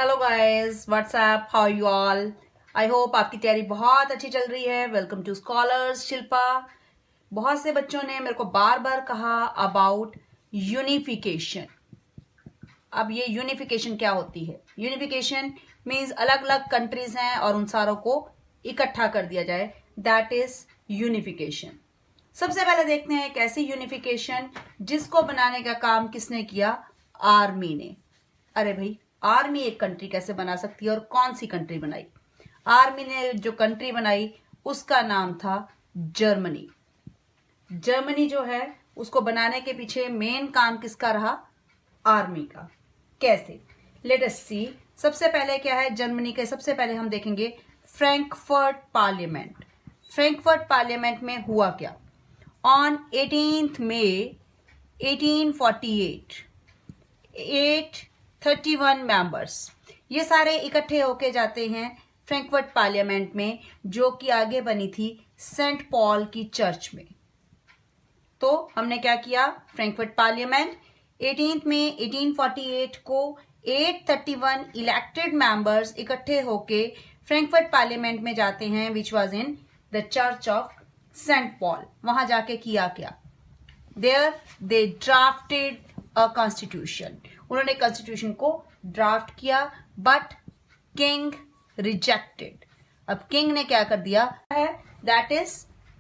Hello guys, what's up, how you all. I hope आपकी तैयारी बहुत अच्छी चल रही है। Welcome to scholars Shilpa. बहुत से बच्चों ने मेरे को बार बार कहा अबाउट यूनिफिकेशन। अब ये यूनिफिकेशन क्या होती है? यूनिफिकेशन मीन्स अलग अलग कंट्रीज हैं और उन सारों को इकट्ठा कर दिया जाए, दैट इज यूनिफिकेशन। सबसे पहले देखते हैं एक ऐसी यूनिफिकेशन जिसको बनाने का काम किसने किया? आर्मी ने। अरे भाई, आर्मी एक कंट्री कैसे बना सकती है और कौन सी कंट्री बनाई? आर्मी ने जो कंट्री बनाई उसका नाम था जर्मनी। जर्मनी जो है उसको बनाने के पीछे मेन काम किसका रहा? आर्मी का। कैसे? लेट अस सी। सबसे पहले क्या है जर्मनी के? सबसे पहले हम देखेंगे फ्रैंकफर्ट पार्लियामेंट। फ्रैंकफर्ट पार्लियामेंट में हुआ क्या? ऑन 18 मई 1848 831 मेंबर्स ये सारे इकट्ठे होके जाते हैं फ्रैंकफर्ट पार्लियामेंट में, जो कि आगे बनी थी सेंट पॉल की चर्च में। तो हमने क्या किया? फ्रैंकफर्ट पार्लियामेंट 18 मई 1848 को 831 इलेक्टेड मेंबर्स इकट्ठे होके फ्रैंकफर्ट पार्लियामेंट में जाते हैं, which was in the church of Saint Paul. वहां जाके किया क्या? There they drafted a constitution. उन्होंने कॉन्स्टिट्यूशन को ड्राफ्ट किया, बट किंग रिजेक्टेड। अब किंग ने क्या कर दिया है? That is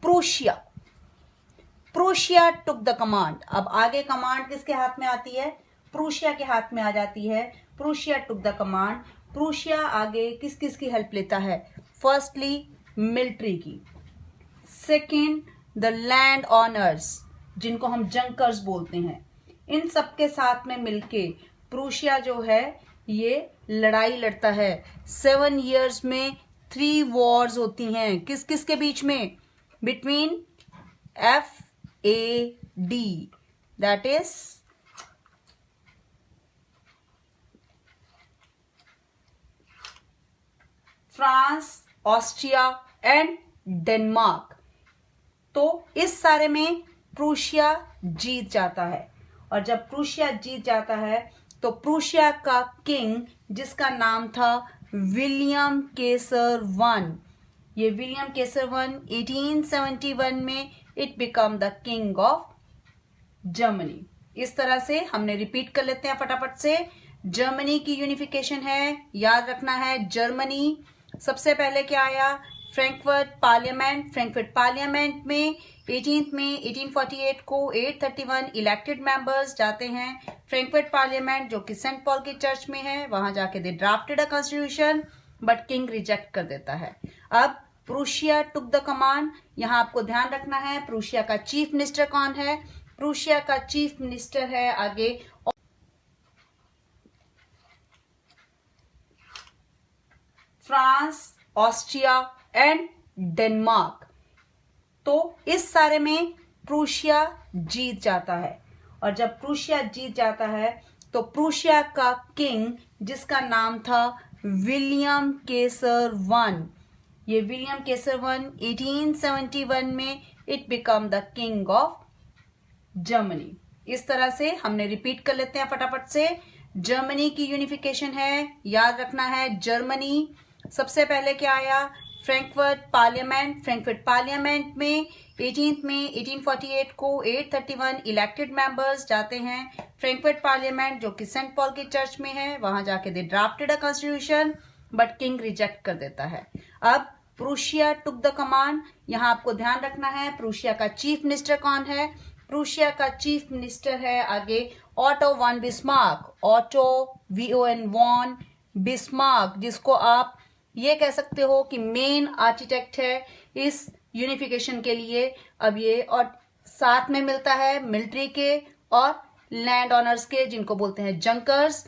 Prussia. Prussia took the command. अब आगे कमांड किसके हाथ में आती है? प्रूशिया के हाथ में आ जाती है। Prussia took the command. Prussia आगे किस किस की हेल्प लेता है? फर्स्टली मिलिट्री की, सेकेंड द लैंड ऑनर्स जिनको हम जंकर्स बोलते हैं, इन सबके साथ में मिलके प्रूशिया जो है ये लड़ाई लड़ता है। 7 years में 3 वॉर्स होती हैं। किस किस के बीच में? Between FAD, that is France, Austria and Denmark. तो इस सारे में प्रूशिया जीत जाता है। और जब प्रूशिया जीत जाता है तो प्रूशिया का किंग जिसका नाम था विलियम केसर वन, ये विलियम केसर वन 1871 में it become the king of Germany. इस तरह से हमने रिपीट कर लेते हैं फटाफट से। जर्मनी की यूनिफिकेशन है, याद रखना है जर्मनी। सबसे पहले क्या आया? Frankfurt parliament. फ्रैंकफर्ट पार्लियामेंट में 18 मई 1848 को 831 इलेक्टेड मेंबर्स जाते हैं फ्रैंकफर्ट पार्लियामेंट, जो कि सेंट पॉल की चर्च में है। वहां जाके they drafted a constitution, but king reject कर देता है। अब प्रूशिया टुक द कमांड। यहां आपको ध्यान रखना है प्रूशिया का चीफ मिनिस्टर कौन है? प्रूशिया का चीफ मिनिस्टर है आगे फ्रांस, ऑस्ट्रिया एंड डेनमार्क। तो इस सारे में प्रूशिया जीत जाता है। और जब प्रूशिया जीत जाता है तो प्रूशिया का किंग जिसका नाम था विलियम केसर वन, ये विलियम केसर वन 1871 में it become the king of Germany. इस तरह से हमने रिपीट कर लेते हैं फटाफट से। जर्मनी की यूनिफिकेशन है, याद रखना है जर्मनी। सबसे पहले क्या आया? Frankfurt parliament. फ्रैंकफर्ट पार्लियामेंट में 18 मई 1848 को 831 इलेक्टेड मेंबर्स जाते हैं फ्रैंकफर्ट पार्लियामेंट, जो कि सेंट पॉल की चर्च में है। वहां जाके they drafted a constitution, but king reject कर देता है। अब प्रूशिया टुक द कमांड। यहां आपको ध्यान रखना है प्रूशिया का चीफ मिनिस्टर कौन है? प्रूशिया का चीफ मिनिस्टर है आगे Otto von Bismarck. Otto VON von Bismarck, जिसको आप ये कह सकते हो कि मेन आर्किटेक्ट है इस यूनिफिकेशन के लिए। अब ये और साथ में मिलता है मिलिट्री के और लैंड ऑनर्स के, जिनको बोलते हैं जंकर्स।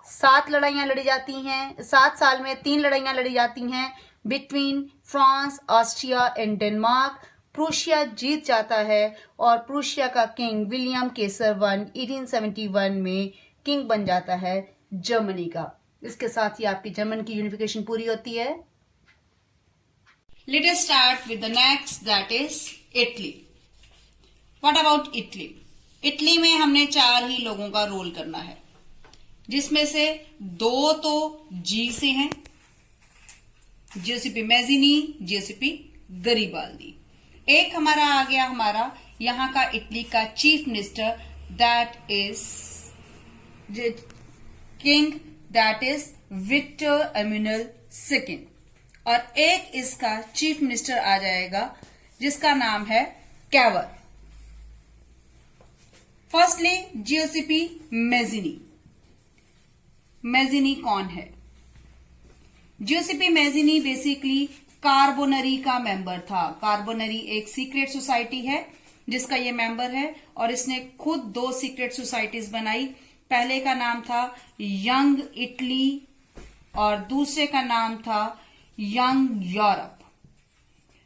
7 लड़ाइयां लड़ी जाती हैं, 7 साल में 3 लड़ाइयां लड़ी जाती हैं between France, Austria and Denmark. Prussia जीत जाता है और प्रूशिया का किंग विलियम केसर वन 1871 में किंग बन जाता है जर्मनी का। इसके साथ ही आपकी जर्मन की यूनिफिकेशन पूरी होती है। Late us start with the next, that is Italy. What about Italy? Italy में हमने 4 ही लोगों का रोल करना है। जिसमें से 2 तो जी से हैं, जियोसिपी मैजिनी, जियोसिपी गरीबाल्दी। एक हमारा आ गया हमारा यहां का इटली का chief minister, that is king, that is Victor Emmanuel second. और एक इसका चीफ मिनिस्टर आ जाएगा जिसका नाम है Cavour. Firstly Giuseppe Mazzini. Mazzini कौन है? जियोसिपी मैजिनी बेसिकली कार्बोनरी का मेंबर था। कार्बोनरी एक सीक्रेट सोसाइटी है जिसका ये मेंबर है, और इसने खुद 2 सीक्रेट सोसाइटीज बनाई। पहले का नाम था यंग इटली और दूसरे का नाम था यंग यूरोप।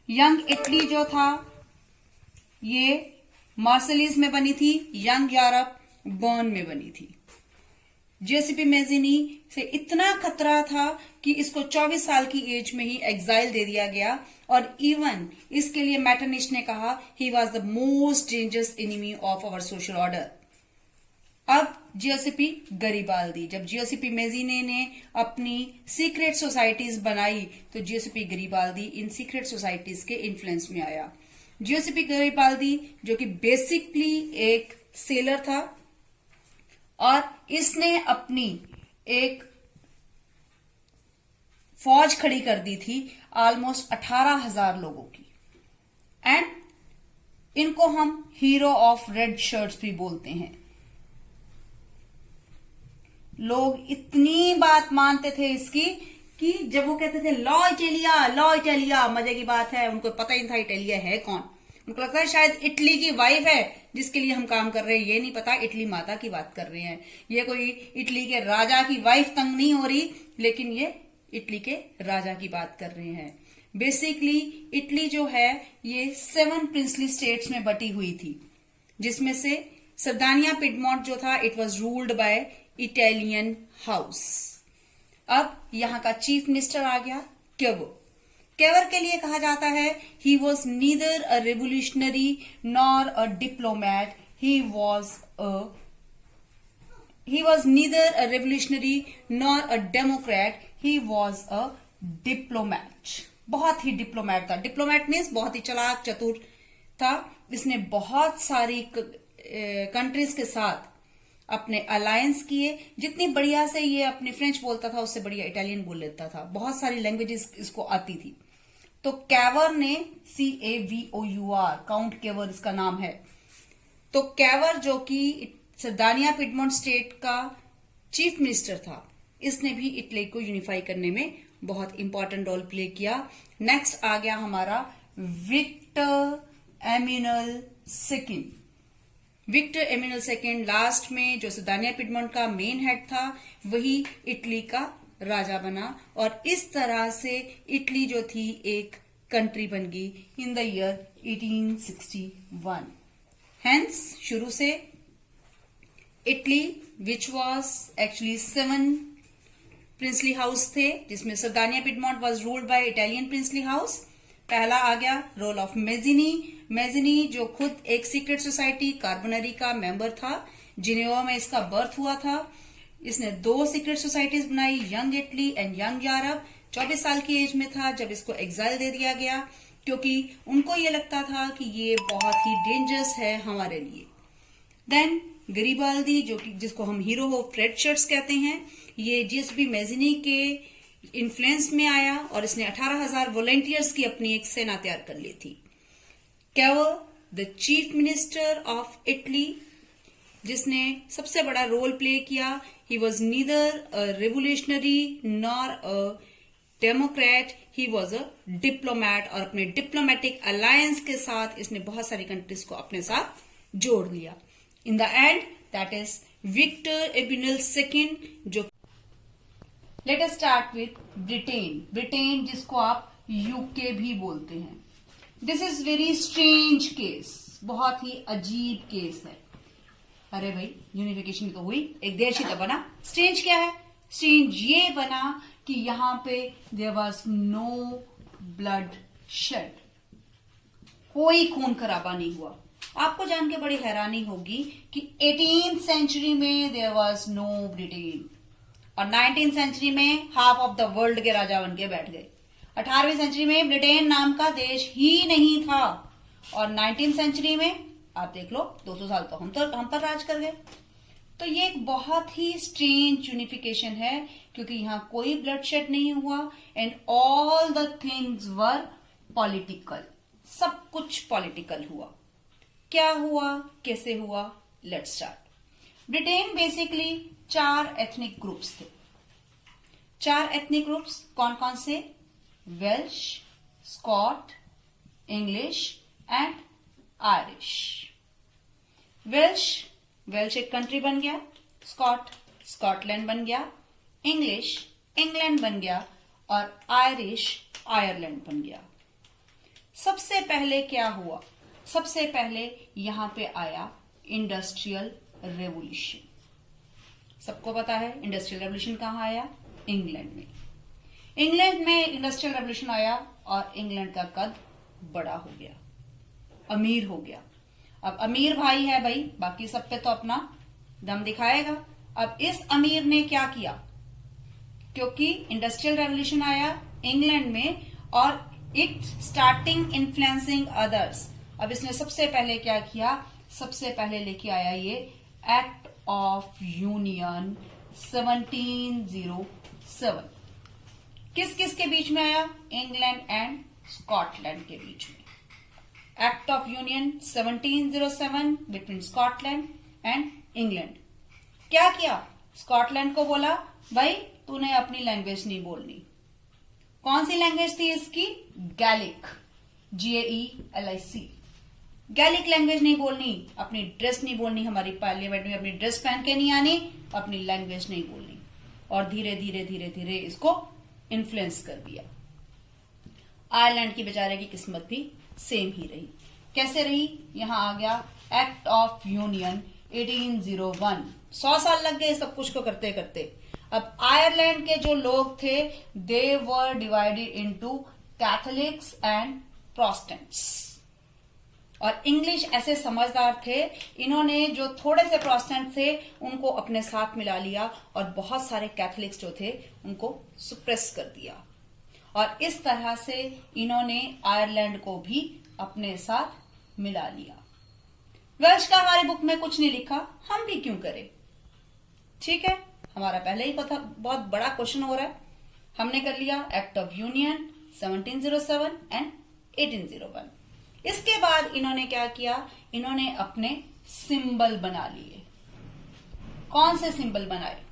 यंग इटली जो था ये मार्सेलिस में बनी थी, यंग यूरोप बर्न में बनी थी। जियोसिपी मैजिनी से इतना खतरा था कि इसको 24 साल की एज में ही एग्जाइल दे दिया गया, और इवन इसके लिए मैटरनिश ने कहा he was the most dangerous enemy of our social order. अब जियोसिपी गरीबाल्दी। जब जियोसिपी मैजिनी ने अपनी सीक्रेट सोसाइटीज बनाई तो जियोसिपी गरीबाल्दी इन सीक्रेट सोसाइटीज के इन्फ्लुएंस में आया। जियोसिपी गरीबाल्दी जो कि बेसिकली एक सेलर था, और इसने अपनी एक फौज खड़ी कर दी थी ऑलमोस्ट 18,000 लोगों की। एंड इनको हम हीरो ऑफ रेड शर्ट्स भी बोलते हैं। लोग इतनी बात मानते थे इसकी कि जब वो कहते थे लॉ इटालिया, लॉ इटालिया, मजे की बात है, उनको पता ही नहीं था इटालिया है कौन। उनको लगता है शायद इटली की वाइफ है जिसके लिए हम काम कर रहे हैं, ये नहीं पता इटली माता की बात कर रहे हैं। ये कोई इटली के राजा की वाइफ तंग नहीं हो रही, लेकिन ये इटली के राजा की बात कर रहे हैं। बेसिकली इटली जो है ये 7 प्रिंसली स्टेट्स में बटी हुई थी, जिसमें से सर्दानिया पिडमोंट जो था it was ruled by Italian house. अब यहां का चीफ मिनिस्टर आ गया कैवर। कैवर के लिए कहा जाता है he was neither a revolutionary nor a diplomat, he was neither a revolutionary nor a Democrat, he was a diplomat. बहुत ही डिप्लोमैट था। डिप्लोमैट मीन्स बहुत ही चालाक चतुर था। इसने बहुत सारी कंट्रीज के साथ अपने अलायंस किए। जितनी बढ़िया से ये अपने फ्रेंच बोलता था उससे बढ़िया इटालियन बोल लेता था। बहुत सारी लैंग्वेजेस इसको आती थी। तो कैवर ने CAVOUR, काउंट कैवर इसका नाम है। तो कैवर जो कि सर्दानिया पिडमोंट स्टेट का चीफ मिनिस्टर था, इसने भी इटली को यूनिफाई करने में बहुत इंपॉर्टेंट रोल प्ले किया। नेक्स्ट आ गया हमारा Victor Emmanuel second. Victor Emmanuel second last में जो सर्दानिया पिडमोंट का मेन हेड था वही इटली का राजा बना, और इस तरह से इटली जो थी एक कंट्री बन गई इन द ईयर 1861। हेंस शुरू से Italy which was actually 7 princely house थे, जिसमें Sardinia Piedmont was ruled by Italian princely house. पहला आ गया रोल ऑफ मैजिनी। मैजिनी जो खुद एक सीक्रेट सोसाइटी कार्बोनरी का मेंबर था, जिनेवा में इसका बर्थ हुआ था। इसने 2 सीक्रेट सोसाइटीज बनाई, young Italy and young Europe. 24 साल की एज में था जब इसको एग्जाइल दे दिया गया, क्योंकि उनको ये लगता था कि ये बहुत ही डेंजरस है हमारे लिए। देन गरीबाल्दी जो कि जिसको हम हीरो ऑफ रेड शर्ट्स कहते हैं, ये जियोसिपी मैजिनी के इन्फ्लुएंस में आया और इसने 18,000 वॉलंटियर्स की अपनी एक सेना तैयार कर ली थी। Cavour the chief minister of Italy, जिसने सबसे बड़ा रोल प्ले किया। He was neither a revolutionary nor a Democrat, he was a diplomat, और अपने डिप्लोमेटिक अलायंस के साथ इसने बहुत सारी कंट्रीज को अपने साथ जोड़ लिया। In the end that is Victor Emmanuel second. जो let us start with Britain. Britain जिसको आप यूके भी बोलते हैं। This is very strange case, बहुत ही अजीब केस है। अरे भाई यूनिफिकेशन तो हुई, एक देर से तो बना। स्ट्रेंज क्या है? स्ट्रेंज ये बना कि यहां पे there was no bloodshed, कोई खून खराबा नहीं हुआ। आपको जान के बड़ी हैरानी होगी कि 18th सेंचुरी में देयर वाज नो ब्रिटेन और 19th सेंचुरी में हाफ ऑफ द वर्ल्ड के राजा बन के बैठ गए। 18वीं सेंचुरी में ब्रिटेन नाम का देश ही नहीं था और 19th सेंचुरी में आप देख लो 200 साल तो हम पर राज कर गए। तो ये एक बहुत ही स्ट्रेंज यूनिफिकेशन है क्योंकि यहां कोई ब्लडशेड नहीं हुआ and all the things were political. सब कुछ पॉलिटिकल हुआ। क्या हुआ, कैसे हुआ, let's start. Britain basically 4 ethnic groups थे। 4 एथनिक ग्रुप्स कौन कौन से? Welsh, Scot, English and Irish. Welsh एक कंट्री बन गया, स्कॉटलैंड बन गया, इंग्लैंड बन गया और आयरलैंड बन गया। सबसे पहले क्या हुआ? सबसे पहले यहां पे आया इंडस्ट्रियल रेवोल्यूशन। सबको पता है इंडस्ट्रियल रेवोल्यूशन कहां आया? इंग्लैंड में। इंग्लैंड में इंडस्ट्रियल रेवोल्यूशन आया और इंग्लैंड का कद बड़ा हो गया, अमीर हो गया। अब अमीर भाई है भाई, बाकी सब पे तो अपना दम दिखाएगा। अब इस अमीर ने क्या किया? क्योंकि इंडस्ट्रियल रेवोल्यूशन आया इंग्लैंड में और इट स्टार्टिंग इन्फ्लुएंसिंग अदर्स। अब इसने सबसे पहले क्या किया? सबसे पहले लेके आया ये एक्ट ऑफ यूनियन 1707। किस किस के बीच में आया? इंग्लैंड एंड स्कॉटलैंड के बीच में। Act of union 1707 between Scotland and England. क्या किया? स्कॉटलैंड को बोला भाई तूने अपनी लैंग्वेज नहीं बोलनी। कौन सी लैंग्वेज थी इसकी? Gallic, GAELIC। गैलिक लैंग्वेज नहीं बोलनी, अपनी ड्रेस नहीं बोलनी, हमारी पार्लियामेंट में अपनी ड्रेस पहन के नहीं आनी, अपनी लैंग्वेज नहीं बोलनी। और धीरे धीरे धीरे धीरे इसको इन्फ्लुएंस कर दिया। आयरलैंड की बेचारे की किस्मत भी सेम ही रही। कैसे रही? यहां आ गया एक्ट ऑफ यूनियन 1801। 100 साल लग गए सब कुछ को करते करते। अब आयरलैंड के जो लोग थे they were divided into Catholics and Protestants. और इंग्लिश ऐसे समझदार थे, इन्होंने जो थोड़े से प्रोटेस्टेंट थे उनको अपने साथ मिला लिया और बहुत सारे कैथोलिक्स जो थे उनको सुप्रेस कर दिया। और इस तरह से इन्होंने आयरलैंड को भी अपने साथ मिला लिया। वेल्श का हमारी बुक में कुछ नहीं लिखा, हम भी क्यों करें? ठीक है, हमारा पहले ही पता, बहुत बड़ा क्वेश्चन हो रहा है। हमने कर लिया एक्ट ऑफ यूनियन 1707 एंड 1801। इसके बाद इन्होंने क्या किया? इन्होंने अपने सिंबल बना लिए। कौन से सिंबल बनाए?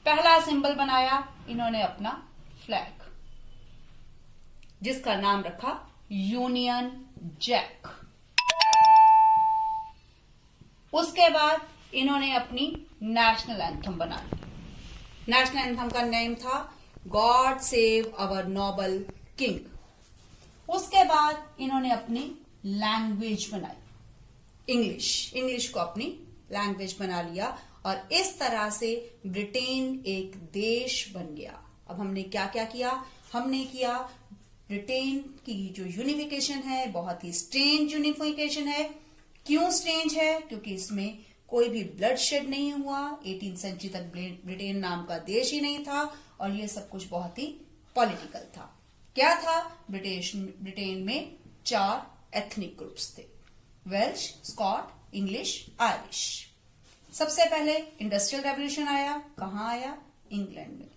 पहला सिंबल बनाया इन्होंने अपना फ्लैग, जिसका नाम रखा यूनियन जैक। उसके बाद इन्होंने अपनी नेशनल एंथम बना ली। नेशनल एंथम का नेम था God save our noble king. उसके बाद इन्होंने अपनी लैंग्वेज बनाई, इंग्लिश को अपनी लैंग्वेज बना लिया और इस तरह से ब्रिटेन एक देश बन गया। अब हमने क्या क्या किया? हमने किया ब्रिटेन की जो यूनिफिकेशन है बहुत ही स्ट्रेंज यूनिफिकेशन है। क्यों स्ट्रेंज है? क्योंकि इसमें कोई भी ब्लडशेड नहीं हुआ। 18th सेंचुरी तक ब्रिटेन नाम का देश ही नहीं था और ये सब कुछ बहुत ही पॉलिटिकल था। क्या था? ब्रिटेन में 4 एथनिक ग्रुप्स थे, वेल्श, स्कॉट, इंग्लिश, आयरिश। सबसे पहले इंडस्ट्रियल रेवोल्यूशन आया। कहां आया? इंग्लैंड में।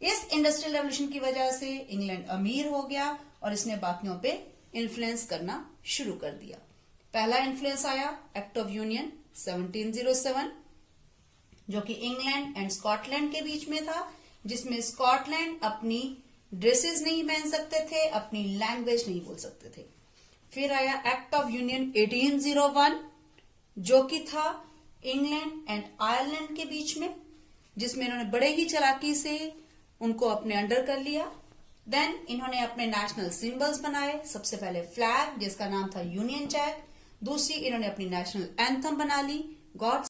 इस इंडस्ट्रियल रेवोल्यूशन की वजह से इंग्लैंड अमीर हो गया और इसने बाकियों पे इन्फ्लुएंस करना शुरू कर दिया। पहला इन्फ्लुएंस आया एक्ट ऑफ यूनियन 1707, जो कि इंग्लैंड एंड स्कॉटलैंड के बीच में था, जिसमें स्कॉटलैंड अपनी ड्रेसेस नहीं पहन सकते थे, अपनी लैंग्वेज नहीं बोल सकते थे। फिर आया एक्ट ऑफ यूनियन 1801, जो कि था इंग्लैंड एंड आयरलैंड के बीच में, जिसमें इन्होंने बड़े ही चालाकी से उनको अपने अंडर कर लिया। देन इन्होंने अपने नेशनल सिंबल्स बनाए। सबसे पहले फ्लैग, जिसका नाम था यूनियन जैक। दूसरी इन्होंने अपनी नेशनल एंथम बना ली, गॉड